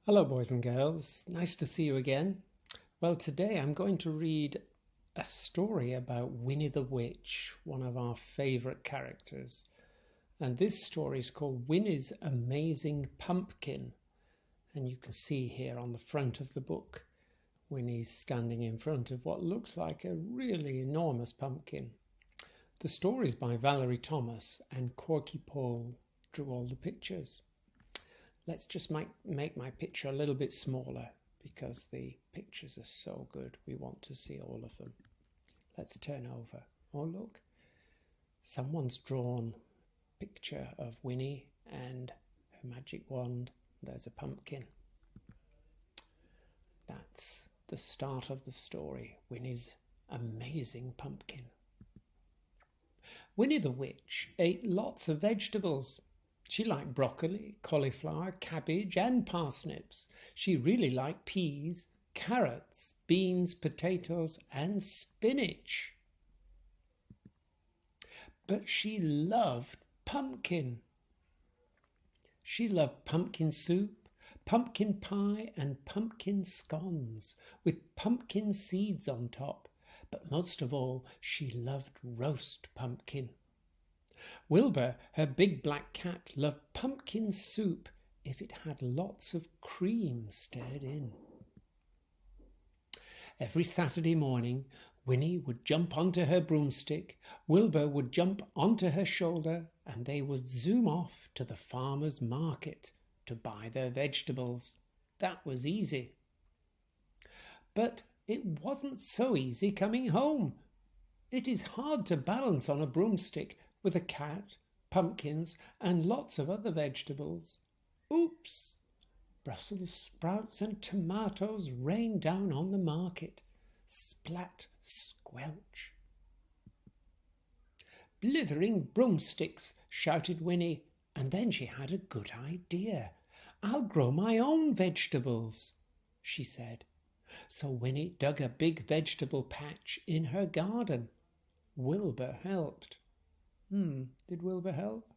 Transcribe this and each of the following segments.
Hello boys and girls, nice to see you again. Well, today I'm going to read a story about Winnie the Witch, one of our favourite characters. And this story is called Winnie's Amazing Pumpkin. And you can see here on the front of the book, Winnie's standing in front of what looks like a really enormous pumpkin. The story is by Valerie Thomas and Korky Paul drew all the pictures. Let's just make my picture a little bit smaller because the pictures are so good. We want to see all of them. Let's turn over. Oh, look. Someone's drawn a picture of Winnie and her magic wand. There's a pumpkin. That's the start of the story. Winnie's amazing pumpkin. Winnie the Witch ate lots of vegetables. She liked broccoli, cauliflower, cabbage and parsnips. She really liked peas, carrots, beans, potatoes and spinach. But she loved pumpkin. She loved pumpkin soup, pumpkin pie and pumpkin scones with pumpkin seeds on top. But most of all, she loved roast pumpkin. Wilbur, her big black cat, loved pumpkin soup if it had lots of cream stirred in. Every Saturday morning, Winnie would jump onto her broomstick, Wilbur would jump onto her shoulder, and they would zoom off to the farmer's market to buy their vegetables. That was easy. But it wasn't so easy coming home. It is hard to balance on a broomstick with a cat, pumpkins and lots of other vegetables. Oops! Brussels sprouts and tomatoes rained down on the market. Splat, squelch. Blithering broomsticks, shouted Winnie, and then she had a good idea. I'll grow my own vegetables, she said. So Winnie dug a big vegetable patch in her garden. Wilbur helped. Did Wilbur help?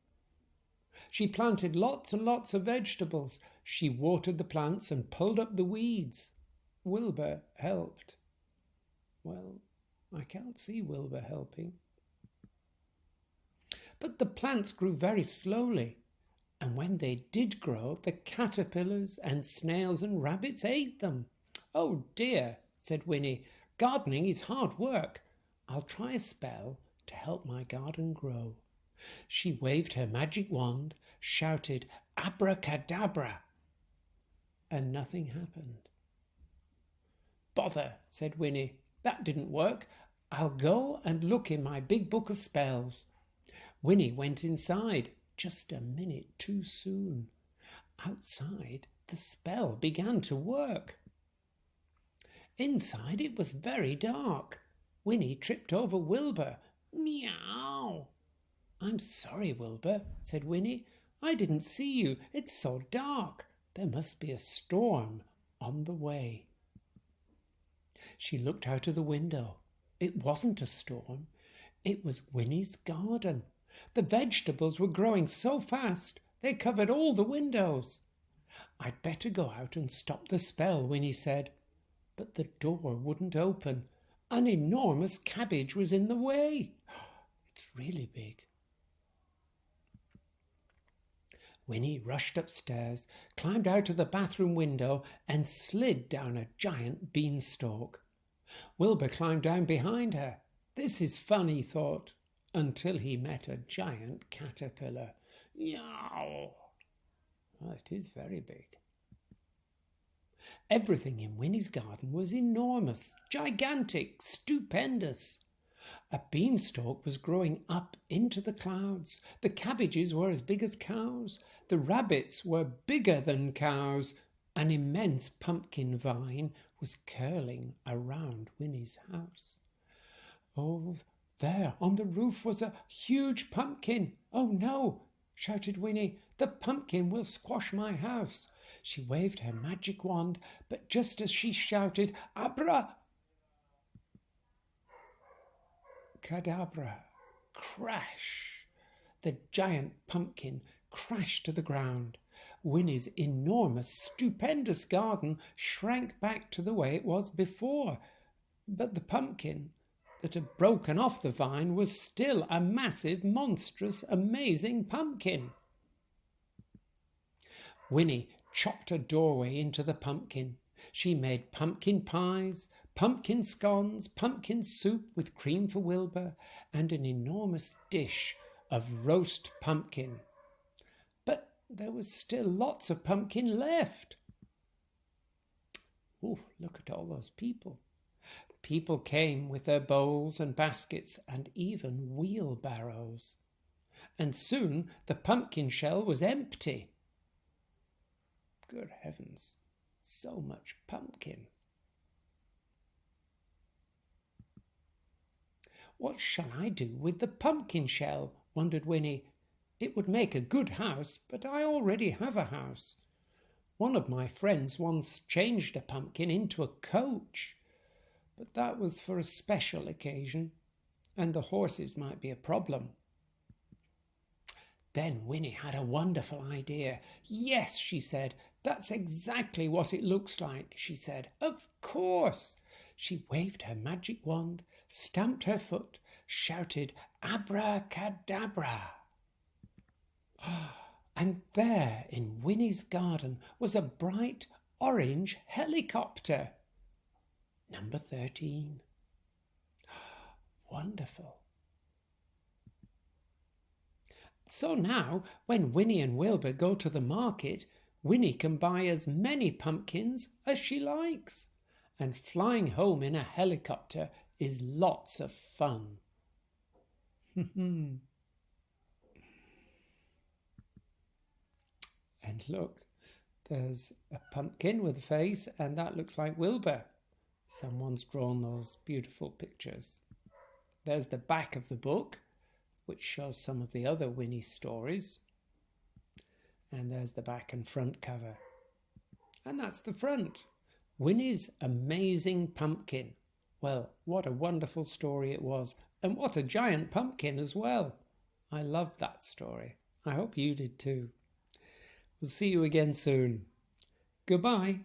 She planted lots and lots of vegetables. She watered the plants and pulled up the weeds. Wilbur helped. Well, I can't see Wilbur helping. But the plants grew very slowly, and when they did grow, the caterpillars and snails and rabbits ate them. Oh dear, said Winnie, gardening is hard work. I'll try a spell to help my garden grow. She waved her magic wand, shouted abracadabra, and nothing happened. Bother, said Winnie, that didn't work. I'll go and look in my big book of spells. Winnie went inside, just a minute too soon. Outside, the spell began to work. Inside it was very dark. Winnie tripped over Wilbur. Meow! I'm sorry, Wilbur, said Winnie. I didn't see you. It's so dark. There must be a storm on the way. She looked out of the window. It wasn't a storm. It was Winnie's garden. The vegetables were growing so fast they covered all the windows. I'd better go out and stop the spell, Winnie said. But the door wouldn't open. An enormous cabbage was in the way. It's really big. Winnie rushed upstairs, climbed out of the bathroom window and slid down a giant beanstalk. Wilbur climbed down behind her. This is fun, he thought, until he met a giant caterpillar. Yow! Oh, it is very big. Everything in Winnie's garden was enormous, gigantic, stupendous. A beanstalk was growing up into the clouds. The cabbages were as big as cows. The rabbits were bigger than cows. An immense pumpkin vine was curling around Winnie's house. Oh, there on the roof was a huge pumpkin. Oh no, shouted Winnie, the pumpkin will squash my house. She waved her magic wand, but just as she shouted, Abracadabra, crash! The giant pumpkin crashed to the ground. Winnie's enormous, stupendous garden shrank back to the way it was before, but the pumpkin that had broken off the vine was still a massive, monstrous, amazing pumpkin. Winnie chopped a doorway into the pumpkin. She made pumpkin pies, pumpkin scones, pumpkin soup with cream for Wilbur, and an enormous dish of roast pumpkin. But there was still lots of pumpkin left. Oh, look at all those people. People came with their bowls and baskets and even wheelbarrows. And soon the pumpkin shell was empty. Good heavens, so much pumpkin. What shall I do with the pumpkin shell? Wondered Winnie. It would make a good house, but I already have a house. One of my friends once changed a pumpkin into a coach, but that was for a special occasion, and the horses might be a problem. Then Winnie had a wonderful idea. Yes, she said, that's exactly what it looks like, she said. Of course. She waved her magic wand, stamped her foot, shouted, "Abracadabra!" And there in Winnie's garden was a bright orange helicopter. Number 13. Wonderful. So now, when Winnie and Wilbur go to the market, Winnie can buy as many pumpkins as she likes. And flying home in a helicopter is lots of fun. And look, there's a pumpkin with a face, and that looks like Wilbur. Someone's drawn those beautiful pictures. There's the back of the book, which shows some of the other Winnie stories. And there's the back and front cover. And that's the front. Winnie's Amazing Pumpkin. Well, what a wonderful story it was. And what a giant pumpkin as well. I loved that story. I hope you did too. We'll see you again soon. Goodbye.